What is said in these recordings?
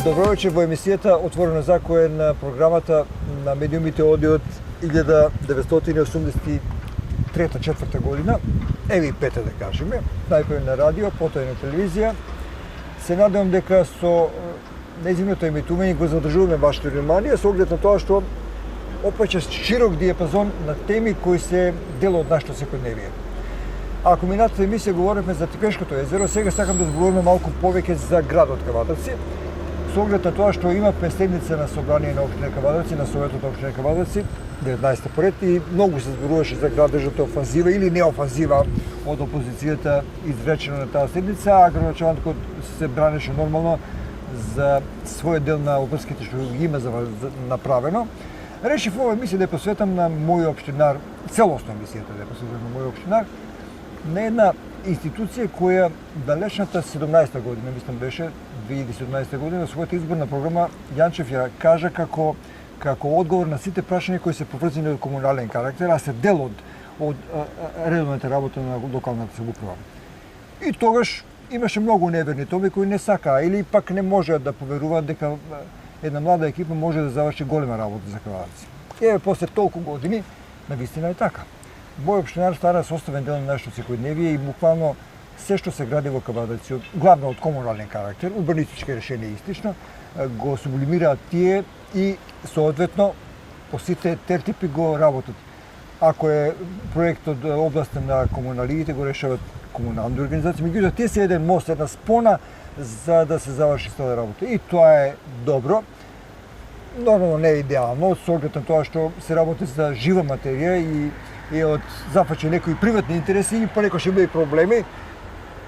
Добро вечер во емисијата Отворено за која е на програмата на медиумите оди од 1983-4 година, еви и пета да кажеме, најпрво на радио, потоа и на телевизија. Се надевам дека со нејзиното емитување го задржуваме вашето внимание со оглед на тоа што опаќа широк диапазон на теми кои се дел од нашето секојдневие. Ако минатата емисија говоревме за Тепешкото езеро, сега сакам да зборуваме малку повеќе за градот Кавадарци. Со оглед на тоа што имавме седница на собрание на општина Кавадарци, на Советот на општина Кавадарци, 19-та поред, и многу се зборуваше за градежната офанзива или неофанзива од опозицијата изречено на таа седница, а градоначалникот се бранеше нормално за својот дел на обврските што ги има направено. Решив ова емисија да ја посветам на мој општинар, целосно емисијата да ја посветам на мој општинар, на една институција која далечната 17-та година, мислам беше 2017 година, својата изборна програма Јанчев ја кажа како одговор на сите прашања кои се поврзани од комунален карактер, а се дел од редовната работа на локалната самоуправа. И тогаш имаше многу неверни тоби кои не сакаа или пак не можеа да поверуваат дека една млада екипа може да заврши голема работа за Кавадарци. Еве после толку години, навистина е така. Мој општинар стара составен дел на нашето секојдневие и буквално се што се гради во Кавадарци, главно од комунален карактер, урбанистички решенија и слично, го сублимираат тие и соодветно по сите тертипи го работат. Ако е проект од областта на комуналиите, го решават комунални организации, меѓутоа тие се еден мост, една спона за да се заврши цела работа. И тоа е добро. Нормално не е идеално, со оглед на тоа што се работи за жива материја и од зафаќа некои приватни интереси и понекогаш има и проблеми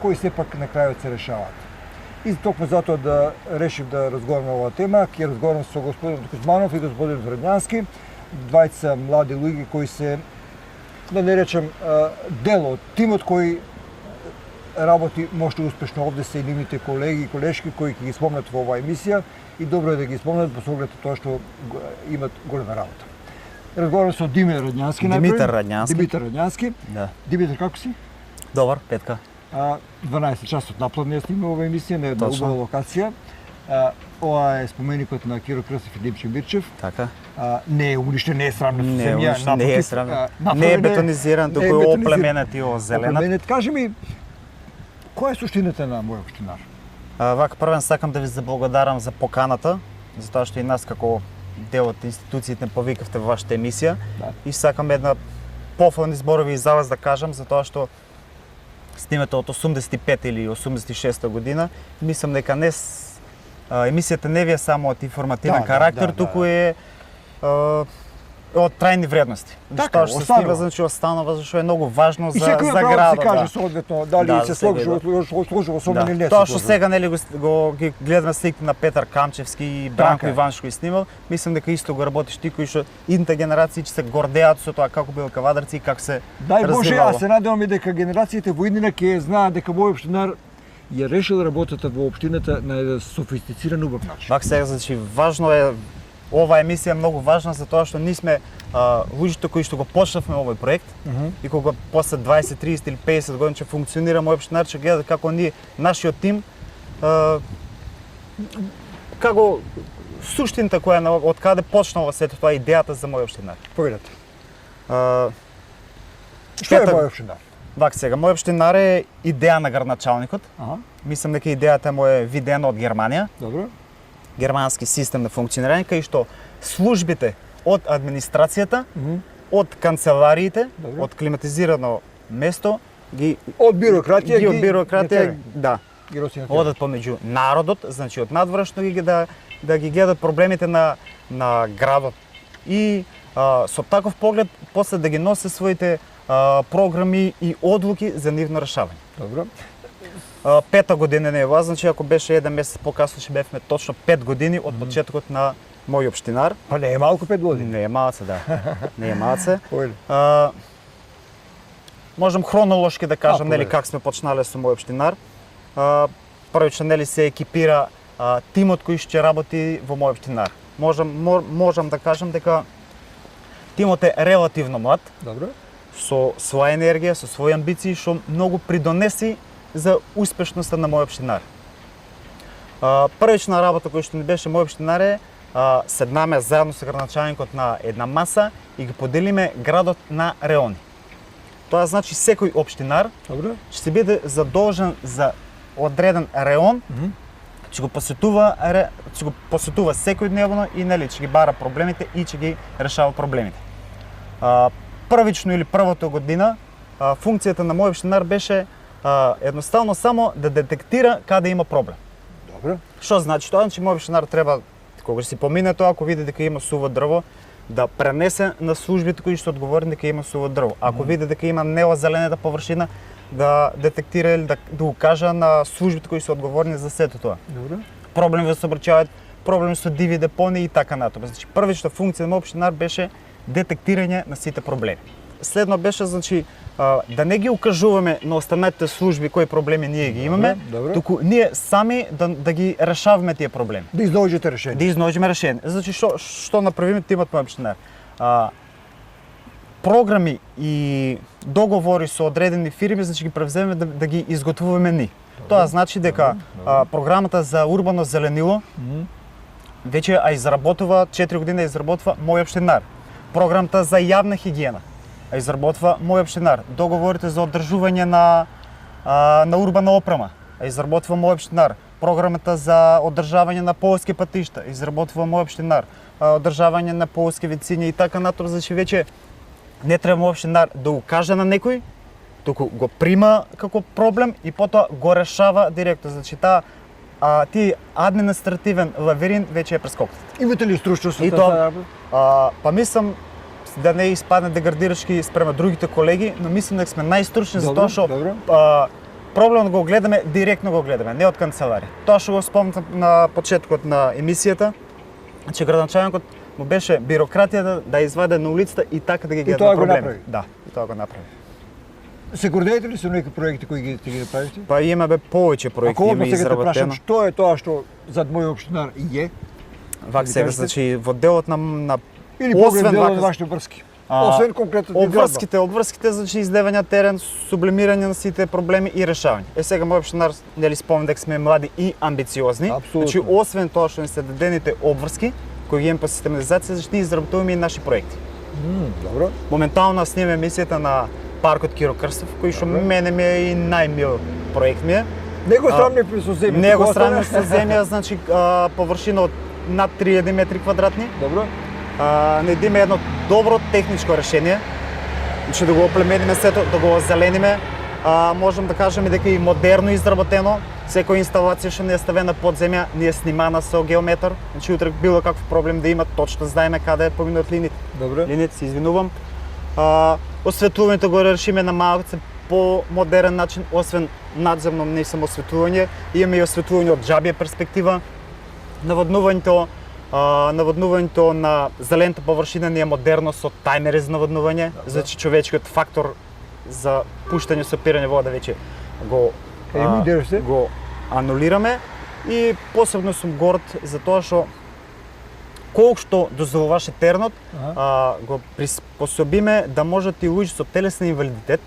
кои сепак на крајот се решаваат. И токму затоа да решив да разговараме оваа тема, ќе разговарам со господинот Кузманов и господинот Радњански, двајца млади луѓе кои се, да не речем, дел од тимот кој работи можда успешно. Овде се и нивните колеги и колешки кои ќе ги спомнат во оваа емисија и добро е да ги спомнат по оглед тоа што имат голема работа. Разговарам со Димитар Радњански. Димитар Радњански. Да. Димитар, како си? Добар, Петка. 12 часот наплодно ја снима оваа емисија на една убава локација. Ова е споменикот на Киро Крстев и Димче Мирчев. Така. Не е уништен, не е срамно со земја, не е срамно. Не е бетонизиран, туку е оплеменет и озеленат. Оплеменет. Кажи ми, која е суштината на мој општинар? Вака првен сакам да ви заблагодарам за поканата, затоа што и нас како дел од институциите повикавте во вашата емисија. Да. И сакам една пофални зборови за вас да кажам, затоа што снимате од 85 или 86 година. Мислам дека емисијата не ви е само од информативен карактер, туку е од трајни вредности. Така, што се снима, значи останува, зашто е многу важно за градот. И секој право да се каже соодветно дали се сложува со мене или не. Тоа што сега нели ги гледаме сликите на Петар Камчевски и Бранко Иваншко и снимал, мислам дека исто го работиш ти кои што идните генерации ќе се гордеат со тоа како бил Кавадарци и как се Дај Боже, јас се надевам и дека генерациите во иднина ќе знаат дека мој општинар ја решил работата во општината на еден софистициран убав начин. Вака сега, значи важно е оваа емисија е многу важна за тоа што ние сме луѓето кои што го почнавме овој проект и кога после 20, 30 или 50 години ќе функционира мој општинар, ќе гледа како ние, нашиот тим, како суштината која од каде почнала сето тоа идејата за мој општинар. Поведете. Што е мој општинар? Вака сега, мој општинар е идеја на градоначалникот. Мислам дека идејата му е видена од Германија. Добро. Германски систем на функционирање, кај што службите од администрацијата, од канцелариите, од климатизирано место, од бирократија, да, одат помеѓу народот, значи од надвршно да ги гледат проблемите на градот. И со таков поглед после да ги носи своите програми и одлуки за нивно решавање. Добро. Пета година не е ова, значи ако беше еден месец покасно ќе бевме точно 5 години од почетокот на мој општинар. Па не е малку 5 години. Не е малце, да. Не е малце. Можам хронолошки да кажам нели как сме почнале со мој општинар. Првично нели се екипира тимот кој ќе работи во мој општинар. Можам да кажам дека тимот е релативно млад. Добро. Со своја енергија, со своји амбиции што многу придонеси за успешноста на мој општинар. Првична работа која што ни беше мој општинар е седнаме заедно со градоначалникот на една маса и ги поделиме градот на реони. Тоа значи секој општинар Добро. ќе се биде задолжен за одреден реон, ќе го посетува секојдневно и нели ќе ги бара проблемите и ќе ги решава проблемите. Првично или првата година функцијата на мој општинар беше едноставно само да детектира каде има проблем. Добро. Што значи тоа? Значи мој општинар треба кога си помине тоа, ако види дека има суво дрво, да пренесе на службите кои што одговорни дека има суво дрво. Ако види дека има неозеленета површина, да детектира или да го кажа на службите кои се одговорни за сето тоа. Добро. Проблеми во сообраќајот, проблеми со диви депони и така натаму. Значи првичната функција на мој општинар беше детектирање на сите проблеми. Следно беше значи да не ги укажуваме на останатите служби кои проблеми ние ги имаме, Добро. туку ние сами да ги решаваме тие проблеми. Да изнаоѓете решение. Да изнаоѓаме решение. Значи што направиме тимот мој општинар? Програми и договори со одредени фирми, значи ги превземеме да ги изготвуваме ние. Тоа значи дека програмата за урбано зеленило веќе изработува 4 години изработва мој општинар. Програмата за јавна хигиена изработва мој општинар. Договорите за одржување на урбана опрема изработва мој општинар. Програмата за одржавање на полски патишта изработва мој општинар. Одржавање на полски вициња и така натаму, значи веќе не треба мој општинар да го каже на некој, туку го прима како проблем и потоа го решава директно. Значи ти административен лавирин веќе е прескокнат. Имате ли стручност И за тоа- таа работа? Па мислам да не испадне деградирачки спрема другите колеги, но мислам дека сме најстручни за Добро, тоа што добро. проблемот го гледаме, директно го гледаме, не од канцеларија. Тоа што го спомнав на почетокот на емисијата, че градоначалникот му беше бирократијата да изваде на улицата и така да ги гледа тоа го проблеми. направи? Да, и тоа го направи. Се гордеете ли со некои проекти кои ги направите? Па имаме повеќе проекти, Ако имаме одма сега те прашам, изработено. што е тоа што зад мој општинар е? Вак да сега, кажете? значи во делот на Или освен поглед делот вака- на вашите врски? Освен конкретно обврските, значи издевање терен, сублимирање на сите проблеми и решавање. Сега мој општинар, нели спомнам дека сме млади и амбициозни. Апсолутно. Значи освен тоа што ни се дадените обврски, кои ги имаме по систематизација, значи ние изработуваме и наши проекти. Добро. Моментално снимаме емисијата на паркот Киро Крстев, кој што Добро. мене ми е и најмил проект ми е. Него срамни со земја. Него туку страна остане- со земја, значи површина од над 3000 метри квадратни. Добро. Не идеме едно добро техничко решение, значи да го оплемениме сето, да го озелениме. Можам да кажеме дека и модерно изработено. Секоја инсталација што не е ставена под земја, не е снимана со геометар. Значи утре било каков проблем да има, точно знаеме каде е поминат линиите. Добро. Линиите, се извинувам. Осветлувањето го решиме на малце по модерен начин, освен надземно не само осветлување, имаме и осветлување од џабија перспектива. Наводнувањето на зелената површина не е модерно со тајмери за наводнување, значи човечкиот фактор за пуштање со пирање вода веќе го го анулираме и посебно сум горд за тоа што колку што дозволуваше тернот, го приспособиме да можат и луѓе со телесен инвалидитет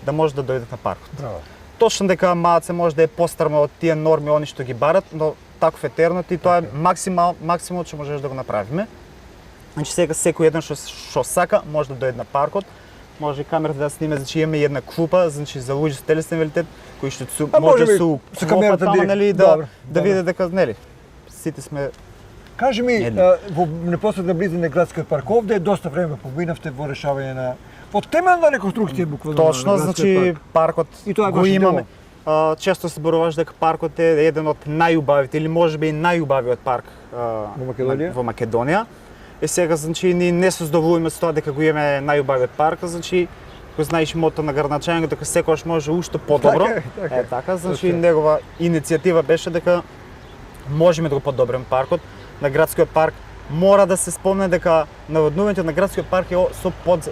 да може да дојдат на паркот. Браво. Точно дека малце може да е постарма од тие норми они што ги барат, но таков е тернот и тоа е максимум што можеш да го направиме. Значи сега секој еден што сака може да дојде на паркот, може и камерата да сниме, значи имаме и една клупа, значи за луѓе со телесен инвалидитет кои што може да се со камерата тама, директно. нели, Добро, да добро. види дека нели сите сме. Кажи ми, Едно. во непосредна близина градскиот парк, овде доста време поминавте во решавање на под темелна реконструкција буквално. Точно, на градскиот значи парк. паркот И тоа е го ваше имаме. Често се зборуваш дека паркот е еден од најубавите или можеби и најубавиот парк Македонија? во Македонија. И сега значи ние не создовуваме со тоа дека го имаме најубавиот парк, значи го знаеш мото на градоначалникот дека секогаш може уште подобро. Така е. Така, значи Точно. негова иницијатива беше дека можеме да го подобриме паркот. На градскиот парк мора да се спомне дека наводнувањето на градскиот парк е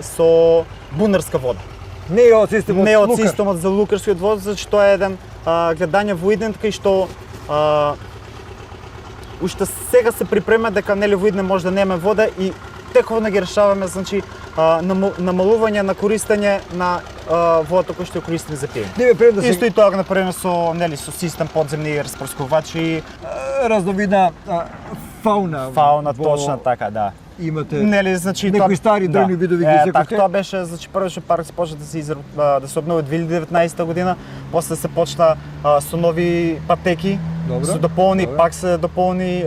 со бунарска вода. Не е од системот Не од Лукар. системот за лукарскиот воз, значи тоа е еден гледање во идент кај што уште сега се припрема дека нели во иден може да нема вода и тековно ги решаваме, значи намалување на користење на водата кој што ја користиме за пиење. Не ме пред да Исто се и тоа го направиме со нели со систем подземни распрскувачи. разновидна фауна. Фауна, точно така, да. Имате Нели, значи, некои стари древни видови ги така, изекохте? тоа беше, значи, првиот парк се почна да се обнови 2019 година, после се почна со нови патеки, Добро, се дополни, добро. пак се дополни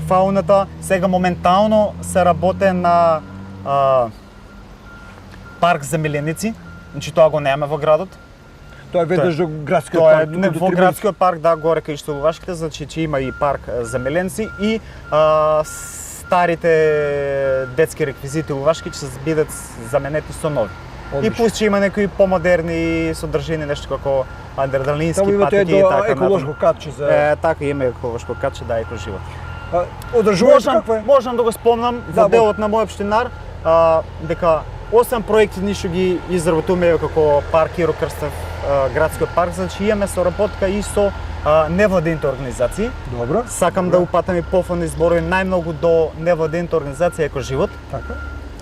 фауната. Сега моментално се работи на парк за миленици, значи тоа го немаме во градот. Тоа е веднаш до градскиот Тоа е парк. не, во градскиот парк, да, горе кај Штолувашките, значи че има и парк за миленци и старите детски реквизити лувашки ќе се бидат заменети со нови. И Одлично. плюс че има некои помодерни содржини, нешто како андердалински Таму имате патеки и едно така еколошко натаму. катче за... Така има еколошко катче, да, екоживот. Одржувате каква е? Можам да го спомнам Да, во делот на мој општинар, дека 8 проекти ние што ги изработуваме како парк Иро Крстев, градскиот парк, значи имаме соработка и со невладените организации. Добро. Сакам да упатам и пофални зборови најмногу до невладените организации Екоживот. Така.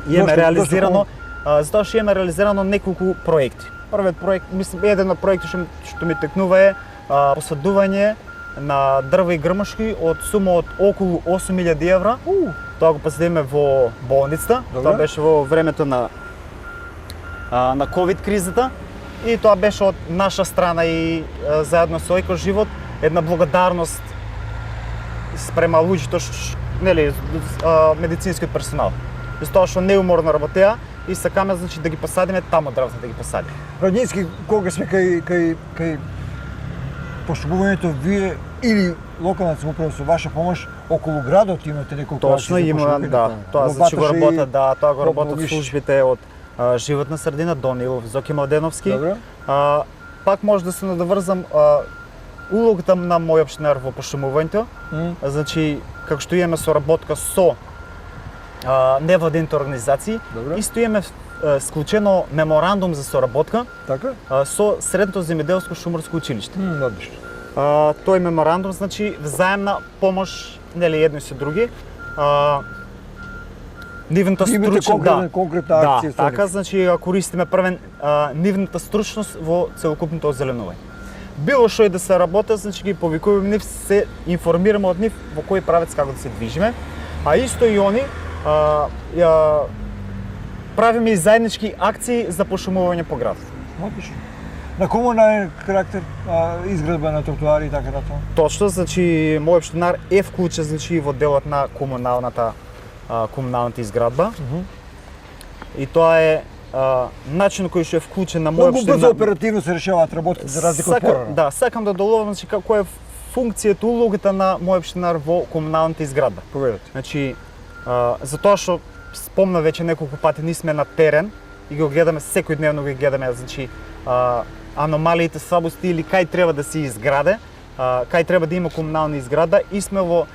Имаме Зошто- реализирано, затоа што имаме реализирано неколку проекти. Првиот проект, мислам, еден од проекти што ми текнува е посадување на дрва и грмушки од сума од околу 8000 евра. Тоа го посадиме во болницата. Добре. Тоа беше во времето на ковид кризата и тоа беше од наша страна и заедно со Екоживот една благодарност спрема луѓето нели медицинскиот персонал. Затоа што неуморно работеа и сакаме значи да ги посадиме таму дрвата да ги посадиме. Радницки, кога сме кај пошумувањето, вие или локалната самоуправа со ваша помош околу градот имате неколку Точно акции за има, пошумување, да. така? Тоа значи го Баташе и работат, да, тоа го работат Попновиш. службите од животна средина, Донилов, Зоки Младеновски. Добро. Пак може да се надврзам улогата на мој општинар во пошумувањето. Значи, како што имаме соработка со невладените организации, Добро. исто имаме склучено меморандум за соработка Така? со Средното земјоделско шумарско училиште. Одлично. Тој меморандум значи взаемна помош, нели едни со други. Нивната Имате стручност, конкретна акција со така, нив. значи користиме првен нивната стручност во целокупното озеленување. Било што и да се работи, значи ги повикуваме нив, се информираме од нив во кој правец како да се движиме, а исто и они правиме и заеднички акции за пошумување по градот. Одлично. На комунален карактер, изградба на тротоари и така натаму. Точно, значи мој општинар е вклучен значи во делот на комуналната изградба. И тоа е начин кој што е вклучен на мој Многу општинар. брзо оперативно се решаваат работите за разлика од порано. Да, сакам да доловам значи како е функцијата, улогата на мој општинар во комуналната изградба. Поведете. Значи, затоа што спомна веќе неколку пати ние сме на терен и го гледаме секојдневно го гледаме, значи аномалиите, слабости или кај треба да се изграде, кај треба да има комунална изграда и сме во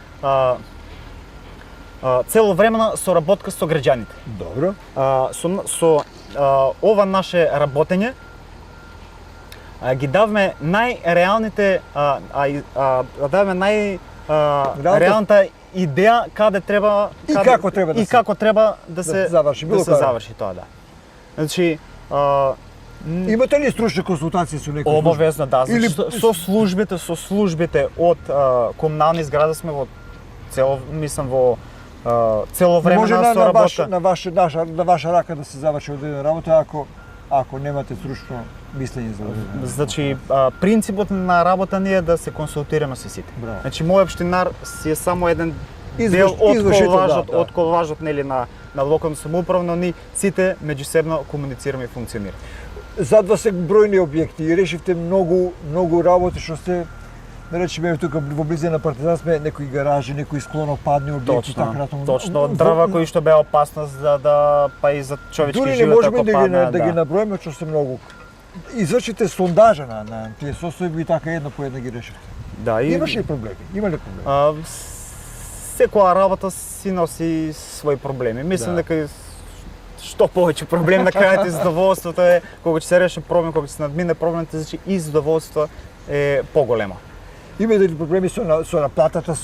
целовремена соработка со граѓаните. Добро. Со ова наше работење ги давме најреалните реалната идеја каде треба И како треба да и се- како треба да се заврши било да се каде. заврши тоа, да. Значи Имате ли стручни консултации со некој? обавезно да, значи, Или- со службите од комунални згради сме во целовремена Може на соработка. ваша рака да се заврши одредена работа ако немате стручно мислење за одредена. Значи, принципот на работа ни е да се консултираме со сите. Браво. Значи, мој општинар си е само еден дел извршител, да. од колажот нели на локална самоуправа, но ни сите меѓусебно комуницираме и функционираме. Зад вас се бројни објекти и решивте многу работи што сте, да речеме тука во близина на Партизан сме некои гаражи, некои склонопадни објекти така натаму. Точно, дрва кои што беа опасност па и за човечки Дури не живот можеме ако да паднат, ги наброиме, што се многу. Извршите сондажа на тие состојби и така едно по едно ги решивте. Да, и Имаше ли проблеми? Има ли проблеми? секоја работа си носи своји проблеми. Мислам Да. дека што повеќе проблем на крајот и задоволството е кога ќе се реши проблем, кога ќе се надмине проблемите, значи и задоволство е поголемо. Имате ли проблеми со наплатата,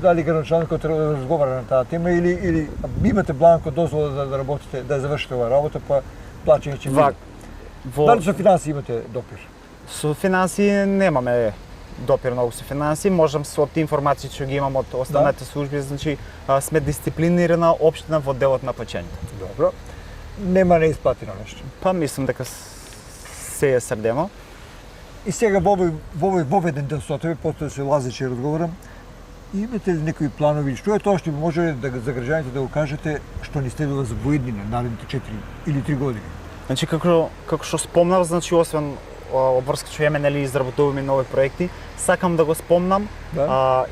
дали градоначалникот треба да разговара на таа тема или имате бланко дозвола да работите, да завршите оваа работа, па плаќање ќе биде? Дали со финансии имате допир? Со финансии допир многу со финанси, можам со тие информации што ги имам од останатите служби, значи сме дисциплинирана општина во делот на плаќањето. Добро. Нема неисплатено нешто. Па мислам дека се е средено. И сега во овој ден со тебе, после да се Лазич разговарам, имате ли некои планови, што е тоа што би можеле да за граѓаните да го кажете што ни следува за воеднина наредните 4 или 3 години? Значи како што спомнав, значи освен обврска што имаме, нели изработуваме нови проекти, сакам да го спомнам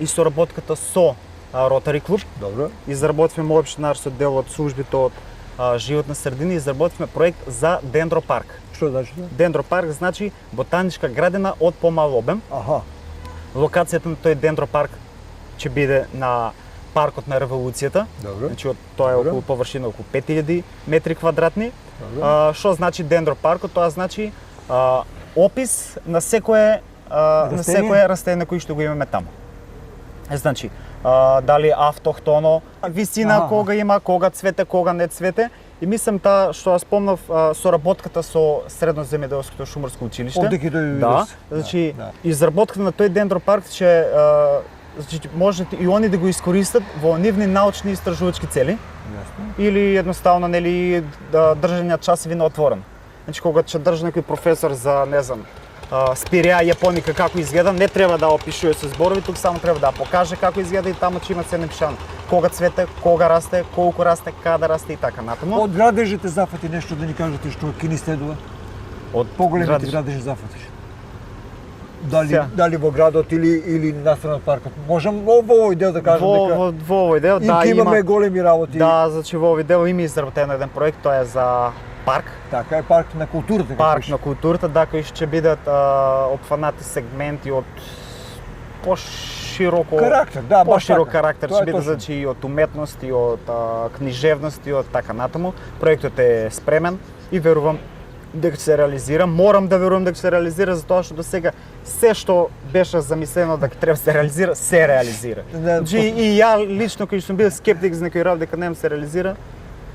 и соработката со Ротари клуб. Добро. Изработваме општинар со дел од службите од животна средина, изработваме проект за дендропарк. Што значи тоа? Дендропарк значи ботаничка градина од помал обем. Аха. Локацијата на тој дендропарк ќе биде на паркот на револуцијата. Добро. Значи тоа е околу површина околу 5000 метри квадратни. Добро. Што значи дендропаркот? Тоа значи опис на секое растение кој што го имаме таму. Значи, дали автохтоно, висина кога има, кога цвете, кога не цвете. И мислам таа што ја спомнав соработката со Средноземјоделското шумарско училиште. Овде ќе значи изработката на тој дендропарк ќе значи можете и они да го искористат во нивни научни истражувачки цели. Јасно. Или едноставно нели држање часови на отворен. Значи кога ќе држи некој професор за не знам спиреа јапоника како изгледа, не треба да опишува со зборови, тук само треба да покаже како изгледа и таму ќе има се напишано кога цвете, кога расте, колку расте, каде расте и така натаму. Од градежите зафати нешто да ни кажете што ќе ни следува? Од поголемите градежи зафати. Дали во градот или настрана од паркот? Можам во овој дел да кажам дека во овој дел имаме големи работи. Да, значи во овој дел има изработен еден проект, тоа е за парк. Така е, парк на културата. Парк на културата, да, кои ќе бидат опфанати сегменти од пошироко карактер, да, поширок карактер, ќе биде точно. значи и од уметност и од книжевност и од така натаму. Проектот е спремен и верувам дека ќе се реализира. Морам да верувам дека ќе се реализира затоа што досега се што беше замислено дека треба да се реализира. Значи и ја лично кој сум бил скептик за некој работа дека нема се реализира,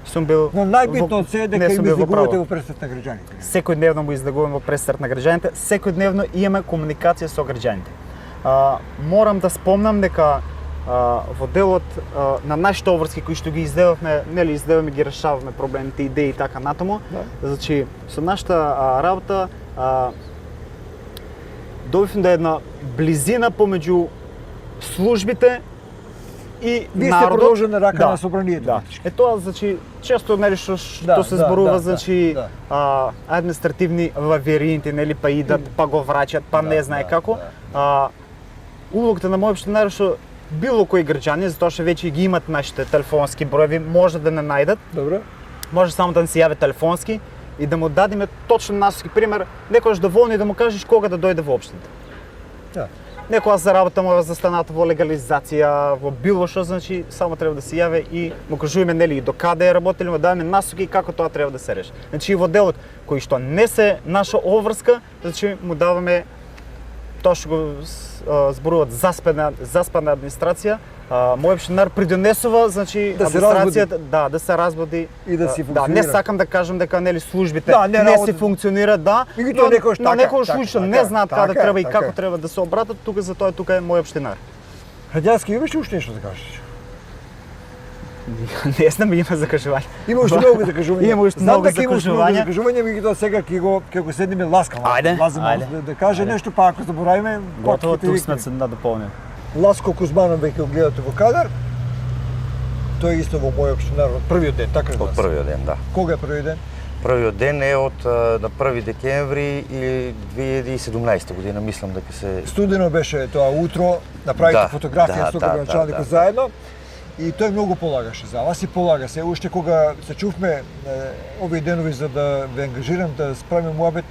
сум бил. Но најбитно е дека им излегувате во пресрет на граѓаните. Секојдневно му излегуваме во пресрет на граѓаните, секојдневно имаме комуникација со граѓаните. Морам да спомнам дека во делот на нашите обврски кои што ги издевавме, нели издеваме ги решаваме проблемите, идеи и така натаму. Значи со нашата работа добивме да една близина помеѓу службите и вие народот. сте продолжена рака на собранието. Да. Тоа значи често нели што се зборува значи административни лавиринти, нели па идат, па го враќаат, па не знае како. Улогата на мој општинар што било кој граѓани, затоа што веќе ги имат нашите телефонски броеви, може да не најдат. Добро. Може само да ни се јави телефонски и да му дадеме точно насоки, пример, некогаш доволни да му кажеш кога да дојде во општината. Да. Некоја за работа мора застаната во легализација, во било што, значи само треба да се јави и му кажуваме нели до каде е работело, му даваме насоки како тоа треба да се реши. Значи и во делот кој што не се наша обврска, значи му даваме тоа што го зборуваат заспана администрација. Мој општинар придонесува, значи администрацијата да се разбуди и да си функционира. Да, не сакам да кажам дека нели службите не си функционираат, но некој случај не знаат каде треба и како треба да се обратат, тука е мој општинар. Храѓански, имаш ли уште нешто да кажеш? Не знам, има закажување. Има уште многу закажувања. Има уште многу закажувања. Меѓутоа сега ќе го седнеме ласкаво. Ајде. Да каже нешто, па ако заборавиме, готово тук сме се да дополним. Ласко Кузманов веќе го гледате во кадар. Тој исто во мој општинар од првиот ден, така Од првиот ден, да. Кога е првиот ден? Првиот ден е од на 1 декември и 2017 година, мислам дека се Студено беше тоа утро, направите фотографија со градоначалникот заедно. И тој многу полагаше за вас и полага се. Уште кога се чувме овие денови за да ве ангажирам да справиме муабет,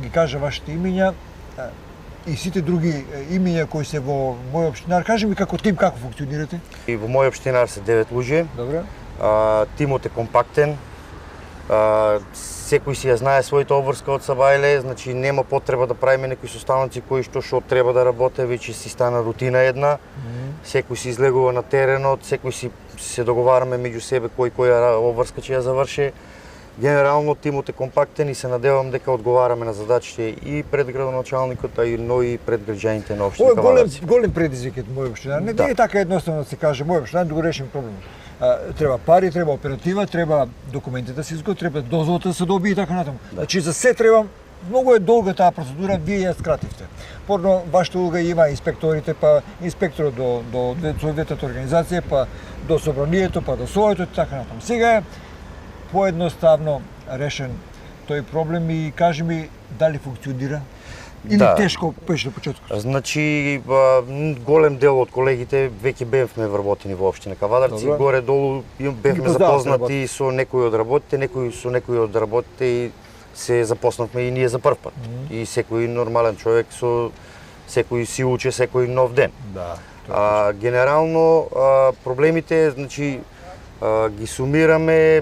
ги кажа вашите имиња и сите други имиња кои се во мој општинар. Кажи ми како тим како функционирате? И во мој општинар се 9 луѓе. Добре. Тимот е компактен. Секој си ја знае својата обврска од Сабајле, значи нема потреба да правиме некои состаноци кои што треба да работи, веќе си стана рутина една. Секој си излегува на теренот, секој си се договараме меѓу себе која обврска ќе ја заврши. генерално тимот е компактен и се надевам дека одговараме на задачите и пред градоначалникот, но и пред граѓаните на општина Ова е Кавадарци. голем предизвик е моја општина. Не Да. е така едноставно да се каже моја општина да го решим проблемот. Треба пари, треба оператива, треба документи да се изготвят, треба дозволата да се добие и така натаму. Значи за се треба многу е долга таа процедура, вие ја скративте. Порно вашата улога има инспекторите, па инспекторот до соодветната организација, па до собранието, па до соето и така натаму. Сега е поедноставно решен тој проблем и кажи ми дали функционира или Да. тешко беше на почетокот. Значи, голем дел од колегите веќе бевме вработени во општина Кавадарци, Добро. горе-долу Ги бевме познавате запознати со некои од работите, со некои од работите и се запознавме и ние за прв пат. И секој нормален човек секој си учи секој нов ден. Да. Генерално проблемите, значи, ги сумираме.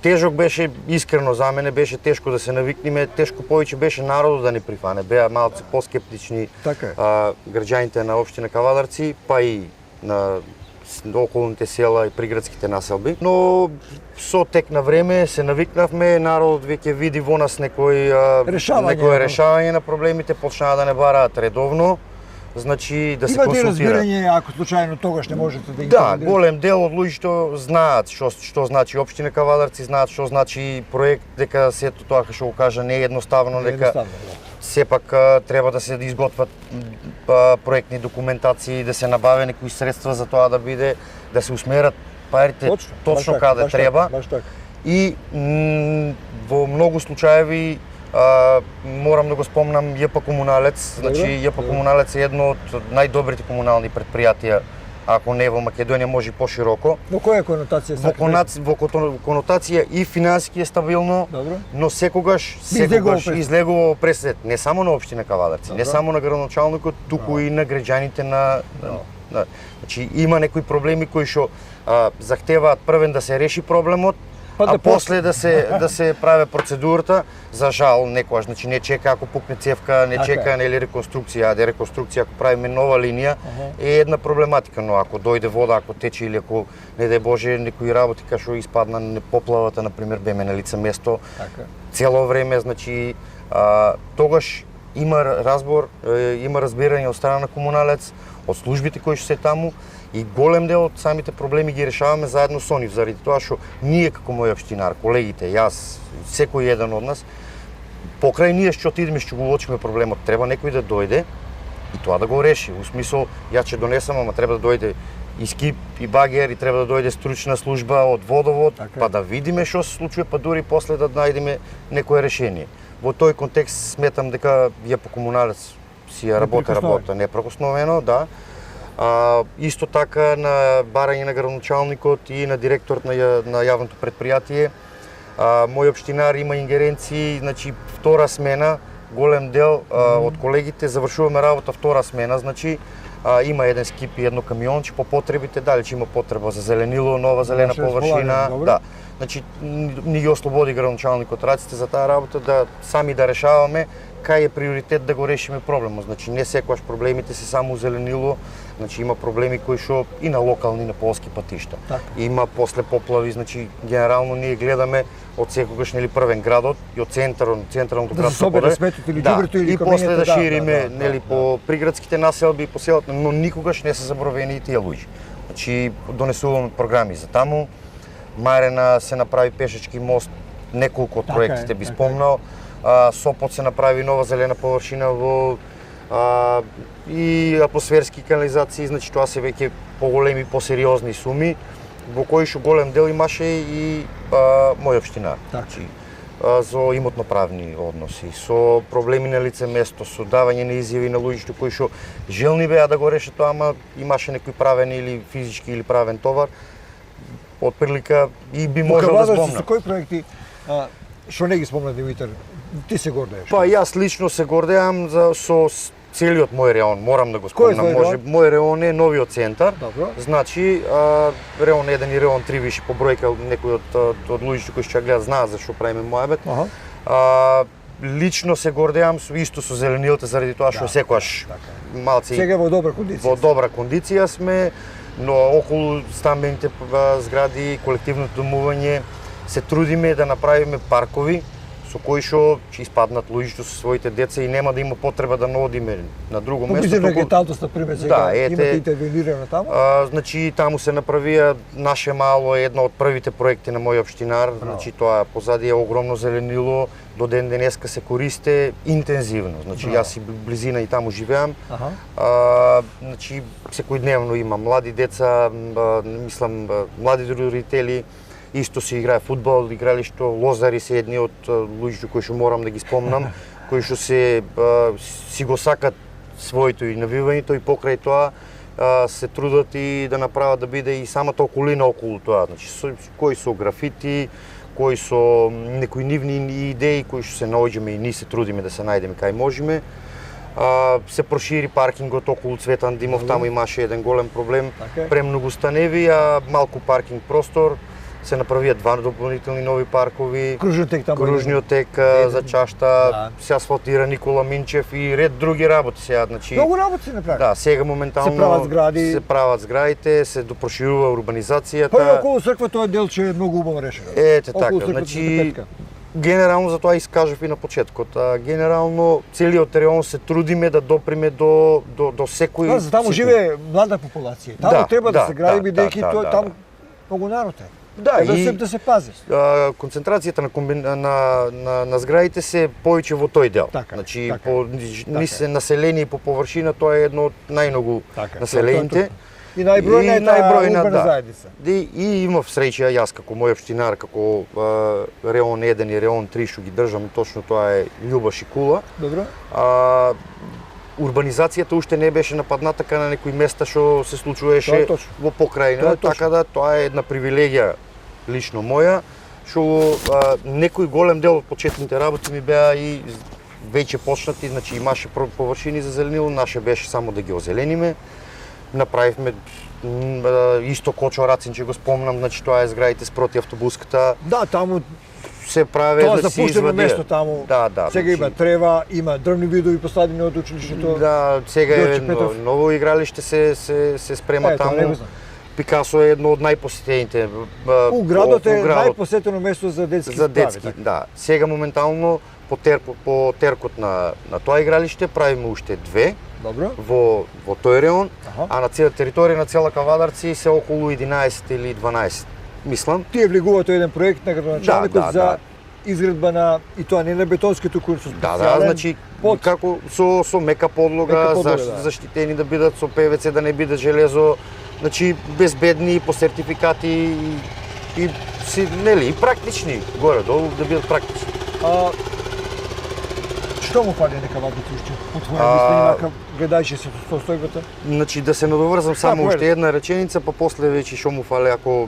Тежок беше, искрено за мене, беше тешко да се навикнеме, тешко повеќе беше народот да ни прифане. Беа малку поскептични Така е. граѓаните на општина Кавадарци, па и на околните села и приградските населби. Но со тек на време се навикнавме, народот веќе види во нас некој решавање на проблемите, почнаа да не бараат редовно. Значи да се Имате консултираат. разбирање ако случајно тогаш не можете да ги Да, голем дел од луѓето знаат што значи општина Кавадарци, знаат што значи проект, дека сето тоа што го кажа не е едноставно, дека сепак треба да се изготват проектни документации, да се набави некои средства за тоа да биде, да се усмерат парите точно каде треба. И во многу случаеви морам да го спомнам ЈП Комуналец. Значи ЈП Комуналец е едно од најдобрите комунални предпријатија, ако не во Македонија, може и пошироко. Во која конотација сакате? Во конотација и финансиски е стабилно, но секогаш излегува во пресед не само на општина Кавадарци, не само на градоначалникот, туку и на граѓаните на значи има некои проблеми кои што захтеваат првен да се реши проблемот, а после да се прави процедурата. За жал некогаш, значи не чека ако пукне цевка, не чека нели реконструкција, реконструкција ако правиме нова линија е една проблематика, но ако дојде вода, ако тече или ако не дај Боже некои работи кај што испадна поплавата на пример беме на лице место цело време, значи тогаш има разбор, има разбирање од страна на Комуналец, од службите кои што се таму. И голем дел од самите проблеми ги решаваме заедно со нив, заради тоа што ние како мој општинар, колегите, јас, секој еден од нас, покрај ние што отидеме што го уочиме проблемот, треба некој да дојде и тоа да го реши. Во смисол, јас ќе донесам, ама треба да дојде и скип, и багер, и треба да дојде стручна служба од водовод, па да видиме што се случува, па дури после да најдеме некое решение. Во тој контекст сметам дека ЈП Комуналец си ја работа непрекосновено, да. Исто така на барање на градоначалникот и на директорот на јавното предпријатие. Мој општинар има ингеренции, значи втора смена, голем дел од колегите завршуваме работа втора смена, значи има еден скип и едно камионче по потребите, дали ќе има потреба за зеленило, нова зелена површина, да. Значи ни ги ослободи градоначалникот раците за таа работа да сами да решаваме кај е приоритет да го решиме проблемот. Значи не секогаш проблемите се само зеленило, значи има проблеми кои што и на локални, на полски патишта. Има после поплави, значи генерално ние гледаме од секогаш нели првен градот и од централното градско поле. И после да шириме нели по приградските населби и по селата, но никогаш не се заборавени и тие луѓе. Значи донесуваме програми за таму. Марена се направи пешачки мост, неколку од проектите би спомнал. Сопот се направи нова зелена површина во и атмосферски канализации, значи тоа се веќе поголеми, посериозни суми, во кои што голем дел имаше и мој општинар. Значи, за имотно-правни односи, со проблеми на лице место, со давање на изјави на луѓето кои што желни беа да го решат тоа, ама имаше некој правен или физички или правен товар. Од прилика и би можел да спомнам. Со кои проекти што не ги спомна Димитар, ти се гордееш? Па јас лично се гордеам со целиот мој реон, морам да го спомнам. Мој реон е новиот центар. Значи реон 1 и реон 3 више по бројка некои од луѓето кои ќе гледаат знаат зашто правиме мојабет. Лично се гордеам исто со зеленилата заради тоа што секогаш малци сега во добра кондиција. Во добра кондиција сме, но околу стамбените згради, колективното домување се трудиме да направиме паркови со кои што ќе испаднат луѓето со своите деца и нема да има потреба да одиме на друго место. Помислите на Гетантос, например, сега имате интервенирано таму? Значи таму се направија наше мало е една од првите проекти на мој општинар. Значи тоа позади е огромно зеленило, до ден денеска се користи интензивно. Значи јас и близина и таму живеам. Значи секојдневно има млади деца, мислам млади родители. Исто се играе фудбал, игралишто, лозари се едни од луѓето кои што морам да ги спомнам, кои што си го сакат своето и навивањето и покрај тоа се трудат и да направат да биде и самата околина околу тоа. Значи кои со графити, кои со некои нивни идеи кои што се наоѓаме и ние се трудиме да се најдеме кај можеме. Се прошири паркингот околу Цветан Димов, таму имаше еден голем проблем, премногу станеви, а малку паркинг простор. Се направија два дополнителни нови паркови, кружниот тек за чашта, се асфалтира Никола Минчев и ред други работи сега. Значи, многу работи се направи. Да, сега моментално се прават зградите, се допроширува урбанизацијата. Па и околу црква тоа дел че е многу убаво решено. Ете така, значи генерално затоа искажав и на почеткот. Генерално целиот район се трудиме да доприме до секој. За таму живее млада популација. Таму треба да се гради бидејќи тоа таму многу народ е. Да, и да се пази. Концентрацијата на зградите се повеќе во тој дел. Значи по население и по површина тоа е едно од најмногу населените. И најбројна заедница. И имав среќа јас како мој општинар, како реон 1 и реон 3 што ги држам, точно тоа е Љубаш и Кула. Добро. Урбанизацијата уште не беше нападната на некои места што се случуваше во покрајна, така да тоа е една привилегија лично моја, што некој голем дел од почетните работи ми беа и веќе почнати, значи имаше површини за зеленило, наше беше само да ги озелениме. Направивме исто Кочо Рацинче го спомнам, значи тоа е зградите спроти автобуската. Да, таму се прави да се извади. Место таму. Сега има трева, има дрвни видови посадени од училиштето. Да, сега е ново игралиште се спрема таму. Пикасо е едно од најпосетените. Градот е најпосетено место за детски забави. Да. Сега моментално по теркот на тоа игралиште правиме уште две. Добро. Во тој реон, а на цела територија на цела Кавадарци се околу 11 или 12. Мислам. Тие влегувате еден проект на градоначалникот за изградба на и тоа не на бетонски туку со специјален. Значи како со мека подлога, заштитени да бидат со ПВЦ, да не биде железо, значи безбедни по сертификати и нели и практични горе-долу да бидат практични. Што му фали нека вакви уште? По твоја мислење, гледајќи се состојбата? Значи да се надоврзам само уште една реченица, па после веќе што му фали ако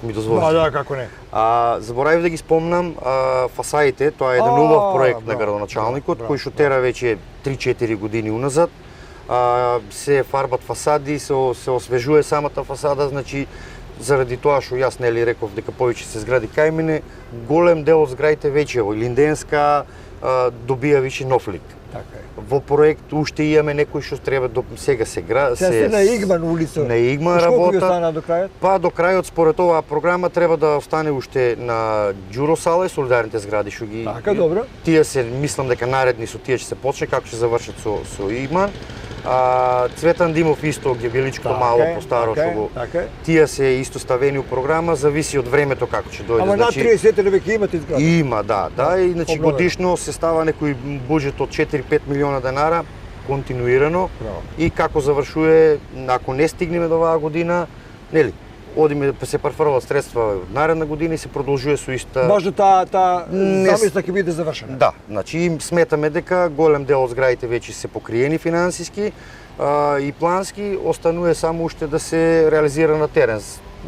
ми дозволите. Да, како не. Заборавив да ги спомнам фасадите, тоа е еден убав проект на градоначалникот кој што тера веќе 3-4 години уназад. Се фарбат фасади, се освежува самата фасада, значи заради тоа што јас нели реков дека повеќе се згради кај мене, голем дел од зградите веќе во Линденска добија више нов лик. Така е. Во проект уште имаме некои што треба сега се на Игман улица. На Игман работа. Колку ги остана до крајот? Па до крајот според оваа програма треба да остане уште на Ѓуро сала и солидарните згради што ги. Така, добро. Тие се мислам дека наредни со тие ќе се почне како ќе завршат со Игман. Цветан Димов исто ги величко мало по старо што го. Тие се исто ставени у програма, зависи од времето како ќе дојде. Ама значи на 30 веќе имате изградено. Има, да, и значи годишно се става некој буџет од 4-5 милиона денара континуирано. И како завршува, ако не стигнеме до оваа година, нели, одиме да се префрлат средства наредна година и се продолжува со иста. Може таа замисла ќе биде завршена. Да, значи сметаме дека голем дел од зградите веќе се покриени финансиски и плански, останува само уште да се реализира на терен.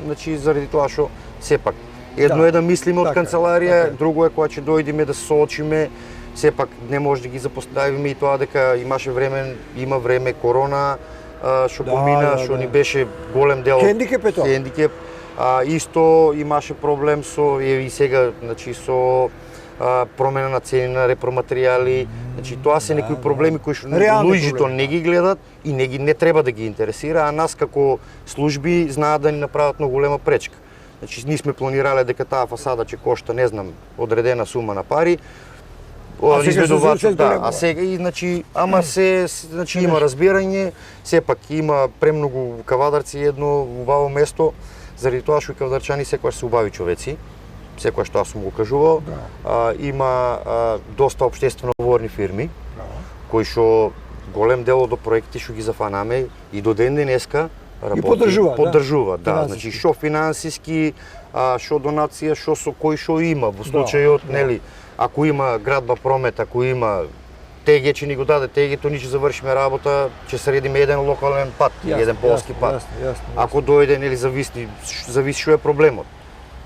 Значи заради тоа што сепак едно е да мислиме од канцеларија, друго е кога ќе дојдеме да се соочиме, сепак не може да ги запоставиме и тоа дека има време корона, што помина, што ни беше голем дел хендикеп. Исто имаше проблем со и сега, значи со промена на цени на репроматеријали. Значи тоа се некои проблеми кои што луѓето не ги гледат и не треба да ги интересира, а нас како служби знаат да ни направат многу голема пречка. Значи ние сме планирале дека таа фасада ќе кошта, не знам, одредена сума на пари. А сега се а сега и значи ама значи има разбирање, сепак има премногу кавадарци едно убаво место, заради тоа што и кавадарчани секогаш се убави човеци. Секогаш тоа сум го кажувал. Има доста општествено говорни фирми кои што голем дел од проекти што ги зафанаме и до ден денеска работи, поддржува, да, значи што финансиски, што донација, што со кој што има во случајот, нели, ако има градба промет, ако има ТГ че ни го даде ТГ-то, ние ќе завршиме работа, ќе средиме еден локален пат, еден полски пат. Ако дојде, нели, зависи што е проблемот.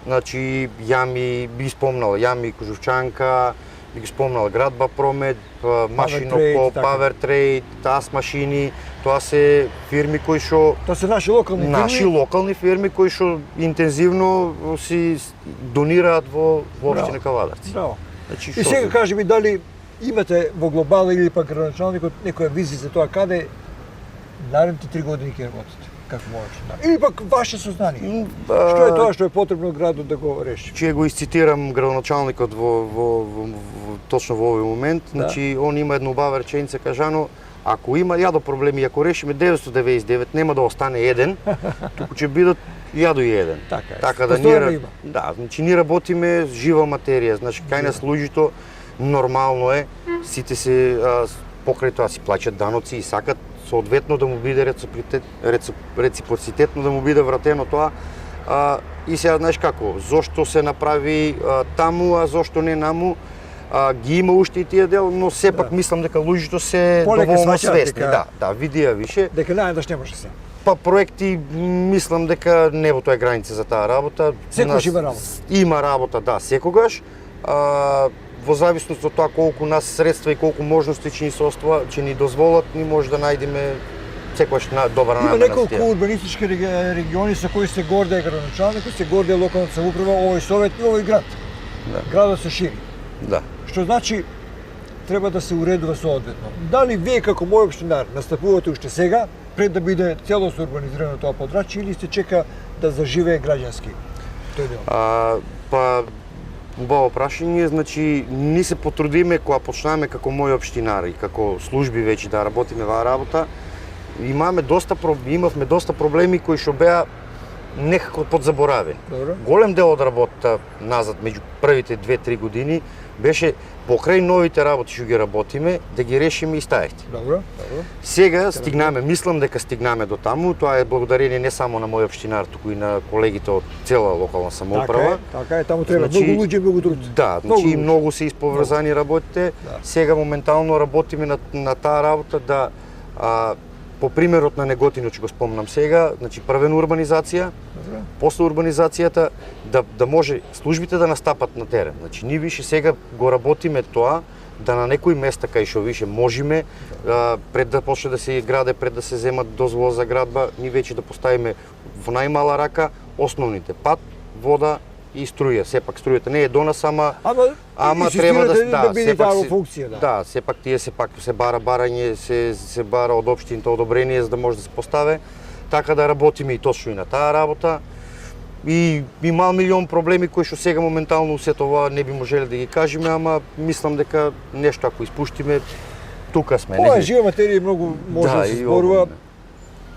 Значи, јами би спомнал, јами Кожувчанка, би ги спомнал градба промет, машиноко, Power Trade, таз машини, тоа се фирми кои што тоа се наши локални фирми. Наши локални фирми кои што интензивно си донираат во општина Кавадарци. Браво. Значи, и сега кажи ми дали имате во глобала или пак градоначалникот некоја визија за тоа каде наредните 3 години ќе работите? Како можеш? Или пак ваше сознание? Што е тоа што е потребно градот да го реши? Ќе го iscitiram градоначалникот точно во овој момент. Значи, он има една убава реченица кажано: ако има јадо проблеми, ако решиме 999, нема да остане еден, туку ќе бидат јадо и еден. Така да ние значи ние работиме жива материја, значи кај нас луѓето нормално е, сите се покрај тоа си плаќат даноци и сакат соодветно да му биде реципроцитетно да му биде вратено тоа. И сега знаеш како, зошто се направи таму, а зошто не наму, ги има уште и тие дел, но сепак мислам дека луѓето се доволно свесни. Да, видија више. Дека најдаш не може се. Па проекти, мислам дека небото е граница за таа работа. Секогаш има работа. Има работа, да, секогаш. Во зависност од тоа колку нас средства и колку можности ќе ни дозволат, ни може да најдеме секогаш добра намера. Има неколку урбанистички региони со кои се гордее градоначалникот, се гордее локалната самоуправа, овој совет и овој град. Градот се шири. Да. Што значи треба да се уредува соодветно. Дали вие како мој општинар настапувате уште сега пред да биде целосно урбанизирано тоа подрачје или се чека да заживее граѓански тој дел? Па убаво прашање, значи ние се потрудиме кога почнаме како мој општинар и како служби веќе да работиме ваа работа. Имавме доста проблеми кои што беа некако подзаборавени. Голем дел од работата назад меѓу првите 2-3 години беше покрај новите работи што ги работиме да ги решиме и стаите. Добро. Сега стигнаме, мислам дека стигнаме до таму, тоа е благодарение не само на мој општинар, туку и на колегите од цела локална самоуправа. Така е, таму треба многу луѓе, многу труд. Да, значи многу се исповрзани работите. Сега моментално работиме на таа работа да по примерот на Неготино ќе го спомнам сега, значи првено урбанизација, после урбанизацијата да може службите да настапат на терен. Значи ние више сега го работиме тоа да на некои места кај што више можеме пред да почне да се граде, пред да се земат дозвола за градба, ние веќе да поставиме во најмала рака основните пат, вода и струја. Сепак струјата не е до нас, ама треба да биде таа во функција, да, сепак тие се бара барање, се бара од општините одобрение за да може да се поставе. Така да работиме и точно и на таа работа. И има милион проблеми кои што сега моментално се тоа не би можеле да ги кажеме, ама мислам дека нешто ако испуштиме, тука сме. Ова е жива материја, многу може да се зборува.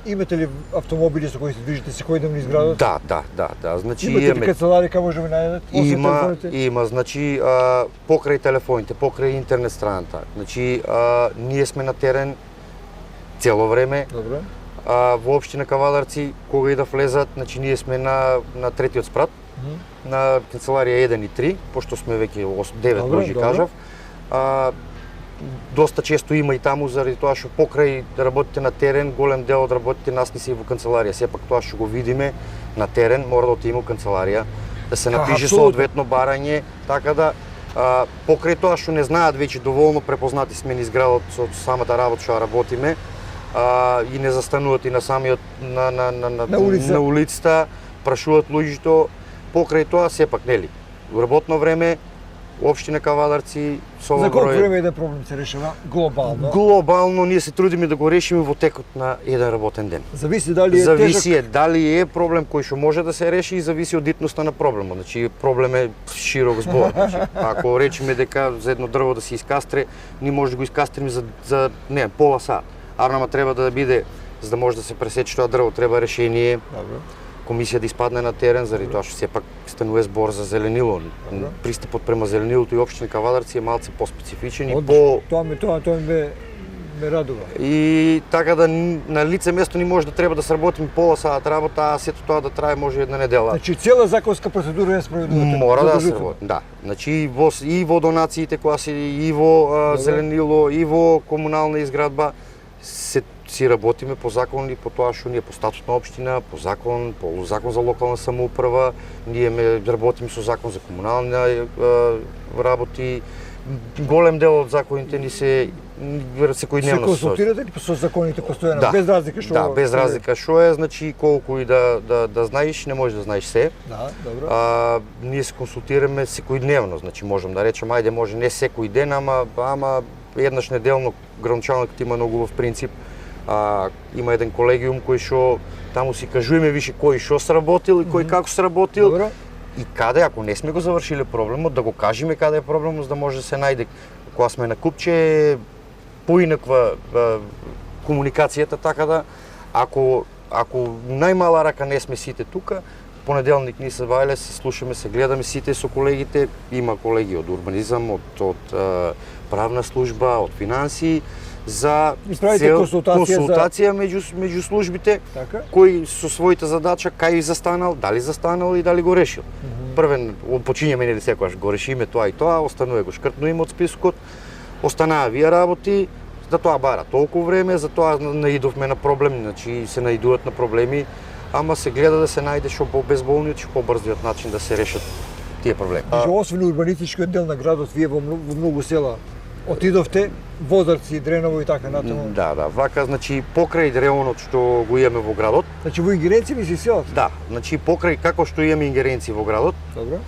Имате ли автомобили со кои се движите секојдневно низ градот? Да. Значи имате ли канцелари кај може да најдат? Има, значи покрај телефоните, покрај интернет страната. Значи ние сме на терен цело време. Добро. Во општина Кавадарци кога и да влезат, значи ние сме на третиот спрат. На канцеларија 1 и 3, пошто сме веќе 9 може кажав. Доста често има и таму заради тоа што покрај да работите на терен, голем дел од работите нас не се и во канцеларија. Сепак тоа што го видиме на терен, мора да отиме во канцеларија, да се напише соодветно барање, така да покрај тоа што не знаат веќе доволно препознати сме низ градот со самата работа што работиме, и не застануваат и на самиот на улицата, прашуваат луѓето, покрај тоа сепак нели, работно време општина Кавадарци со За колку број. време еден проблем се решава глобално? Глобално ние се трудиме да го решиме во текот на еден работен ден. Зависи дали е Зависи тежок. дали е проблем кој што може да се реши и зависи од итноста на проблемот. Значи проблем е широк збор. Значи, ако речеме дека за едно дрво да се искастре, ние може да го искастриме за не, пола сат. Арнама треба да биде, за да може да се пресече тоа дрво, треба решение. Добро. Комисија да испадне на терен, заради тоа што сепак станува збор за зеленило. Добро. Пристапот према зеленилото и општина Кавадарци е малце по-специфичен и Одлично. Тоа ме радува. И така да на лице место ни може да треба да сработиме пола сат работа, а сето тоа да трае може една недела. Значи цела законска процедура е справедлива. Мора да се работи. Да. Значи и во донациите која се и во зеленило, и во комунална изградба си работиме по закон и по тоа што ние по статут на општина, по закон за локална самоуправа, ние работиме со закон за комунални работи. Голем дел од законите ни се секојдневно се консултирате ли со законите постојано, да, без разлика што? Да, без разлика што е, значи колку и да знаеш, не можеш да знаеш се. Да, добро. Ние се консултираме секојдневно, значи можам да речем, ајде може не секој ден, ама еднаш неделно градоначалникот има многу убав принцип. Има еден колегиум кој што таму си кажуваме више кој што сработил и кој како сработил. Добро. И каде, ако не сме го завршиле проблемот, да го кажеме каде е проблемот, за да може да се најде. Кога сме на купче, поинаква комуникацијата, така да, ако најмала рака не сме сите тука, понеделник ни се вајле, се слушаме, се гледаме сите со колегите, има колеги од урбанизам, од правна служба, од финансии, за консултација меѓу службите, така? кој со своите задача кај застанал, дали застанал и дали го решил. Првен почињаме нели секогаш го решиме тоа и тоа, останува го шкртнуваме од списокот, останаа вие работи, за тоа бара толку време, за тоа наидовме на проблем, значи се наидуваат на проблеми, ама се гледа да се најде што по-безболниот, што по-брзиот начин да се решат тие проблеми. Освен урбанистичкиот дел на градот, вие во многу села отидовте, Возарци, Дреново и така натаму. Да, вака, значи покрај реонот што го имаме во градот. Значи во ингеренција ви се селата? Да, значи покрај како што имаме ингеренции во градот. Добро.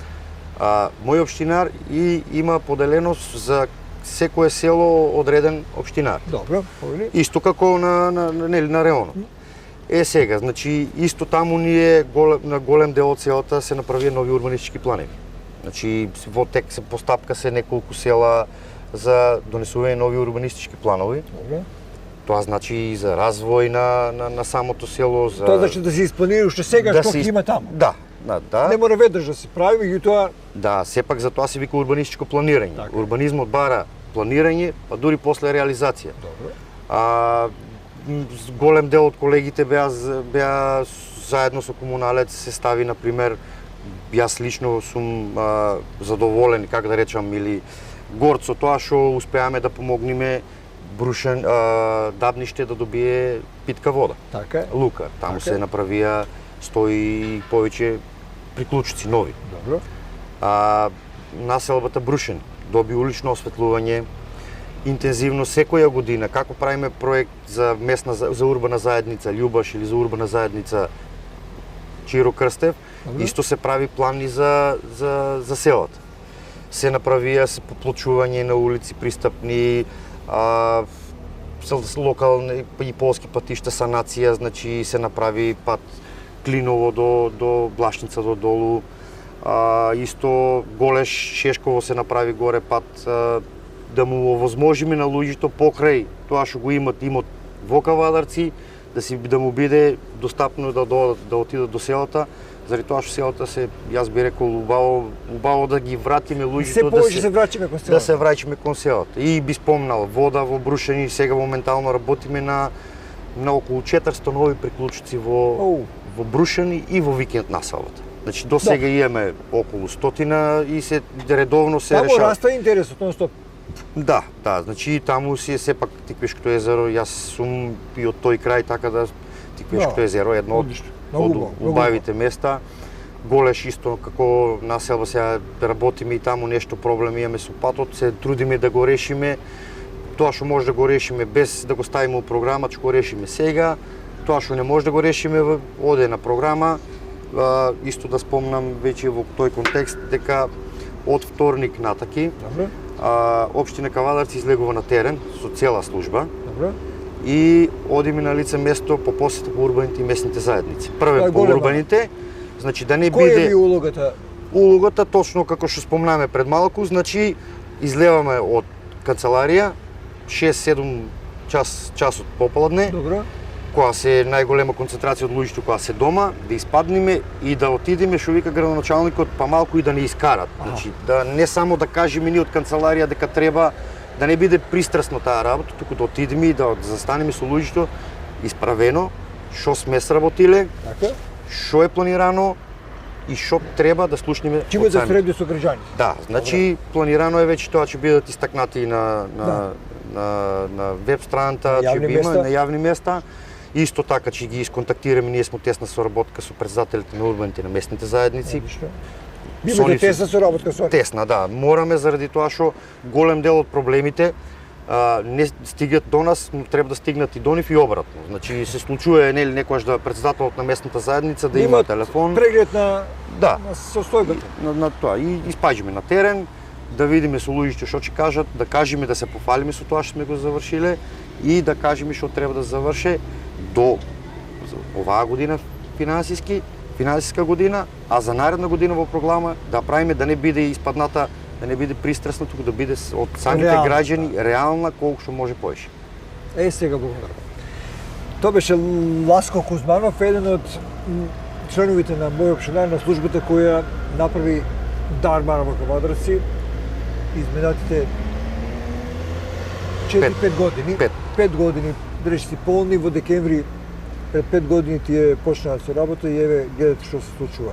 Мој општинар и има поделено за секое село одреден општинар. Добро, повели. Исто како на реонот. Сега, значи исто таму ние на голем дел од селата се направија нови урбанистички планови. Значи во тек се постапка се неколку села за донесување нови урбанистички планови. Добро. Тоа значи и за развој на самото село, за Тоа значи да се испланира уште сега што ќе има таму. Да. Не мора веднаш да се прави, меѓутоа Да, сепак за тоа се вика урбанистичко планирање. Така. Урбанизмот бара планирање, па дури после реализација. Добро. Голем дел од колегите беа заедно со комуналец се стави, например, јас лично сум задоволен, как да речам, или горд со тоа што успеаме да помогнеме Брушен, Дабниште да добие питка вода. Така е. Лука, таму Така се направија 100 и повеќе приклучици нови. Добро. Населбата Брушен доби улично осветлување интензивно секоја година. Како правиме проект за местна за урбана заедница Љубаш или за урбана заедница Чиро Крстев, исто се прави плани за селата. Се направија се поплочување на улици пристапни, локални и полски патишта санација, значи се направи пат Клиново до Блашница до долу. Исто Голеш Шешково се направи горе пат, да му овозможиме на луѓето покрај тоа што го имат имот во Кавадарци, да му биде достапно да отидат до селата, заради тоа што селата се, јас би рекол, убаво да ги вратиме луѓето да се враќаме кон селата. И би спомнал вода во Брушени, сега моментално работиме на околу 400 нови приклучици во Брушени и во викенд населбата. Значи до сега имаме околу 100 и се редовно се решава. Таму расте интересот, нон-стоп. Да, значи таму си е сепак Тиквишкото езеро, јас сум и од тој крај, така да Тиквишкото езеро е едно од убавите места. Голеш исто како населба сега работиме и таму нешто проблеми имаме со патот, се трудиме да го решиме. Тоа што може да го решиме без да го ставиме во програма, ќе го решиме сега. Тоа што не може да го решиме оде на програма. Исто да спомнам веќе во тој контекст дека од вторник натаки, Добро. општина Кавадарци излегува на терен со цела служба Добро. и одиме на лице место по посета по урбаните и местните заедници. Тоа Прве е по голема. урбаните, значи да не Која е биде ви улогата? улогата, точно како што спомнаме пред малку, значи излеваме од канцеларија 6-7 часот пополудне, Добро. кога се најголема концентрација од луѓето кога се дома, да испаднеме и да отидеме, што вика градоначалникот, па малку и да не искарат. Значи, да не само да кажеме ние од канцеларија дека треба да не биде пристрасно таа работа, туку да отидеме и да застанеме со луѓето исправено, што сме сработиле, Така. што е планирано и што треба да слушнеме Ќе од биде самите. среди со граѓаните. Да, значи планирано е веќе тоа ќе бидат истакнати на веб страната, На ќе јавни би има места. на јавни места. Исто така ќе ги исконтактираме, ние сме тесна соработка со председателите на урбаните на местните заедници. Одлично. Со Имате нив тесна соработка со нив. Тесна, да. Мораме заради тоа што голем дел од проблемите не стигат до нас, но треба да стигнат и до нив и обратно. Значи се случува нели некогаш да председателот на местната заедница да има Имат телефон. Преглед на Да. на состојбата. На тоа и испаѓаме на терен, да видиме со луѓето што ќе кажат, да кажеме да се пофалиме со тоа што сме го завршиле и да кажеме што треба да заврше до оваа година финансиска година, а за наредна година во програма да правиме да не биде испадната, да не биде пристрасна, туку да биде од самите Реална. граѓани реална колку што може повеќе. Сега благодарам. Тоа беше Ласко Кузманов, еден од членовите на моја општина, на службата која направи дармар во Кавадарци изминатите 4-5 години. Пет. 5 години, речи си полни, во декември пред 5 години тие почнаа со работа и еве гледате што се случува.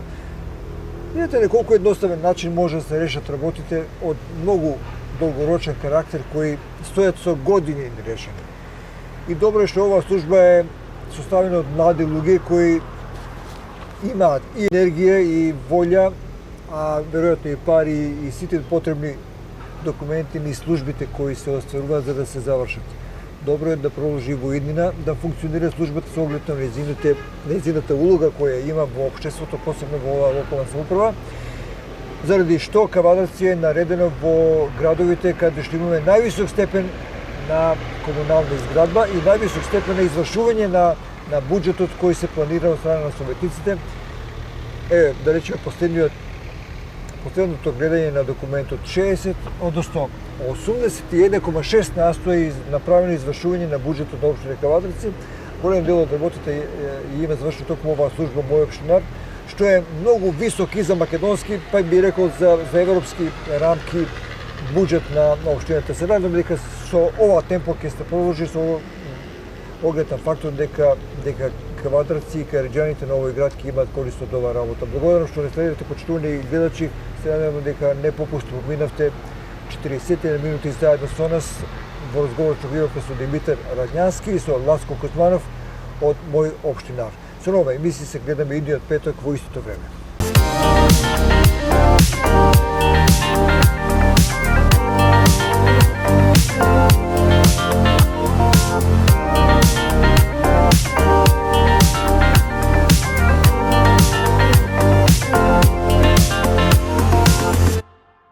Видете ли колку едноставен начин може да се решат работите од многу долгорочен карактер кои стојат со години нерешени. И добро е што оваа служба е составена од млади луѓе кои имаат и енергија и волја, а веројатно и пари и сите потребни документи ни службите кои се остваруваат за да се завршат. Добро е да продолжи во иднина, да функционира службата со оглед на нејзината улога која има во општеството, посебно во оваа локална самоуправа, заради што Кавадарци е наредено во градовите каде што имаме највисок степен на комунална изградба и највисок степен на извршување на буџетот кој се планира од страна на советниците. Да речеме последното гледање на документот 60, односно 81,6% е направено извршување на буџетот на општина Кавадарци. Голем дел од работите има завршено токму оваа служба мој општинар, што е многу висок и за македонски, па би рекол за европски рамки буџет на општината. Се надам дека со ова темпо ќе се продолжи со оглед на фактор дека Кавадарци и кајраѓаните на овој град ќе имаат корист од оваа работа. Благодарам што не следите, почитувани гледачи. Се надевам дека не попустимо минавте 40 минути заедно со нас во разговор што бивавме со Димитар Радњански и со Ласко Кузманов од мој општинар. Со нова емисија се гледаме идниот петок во истото време.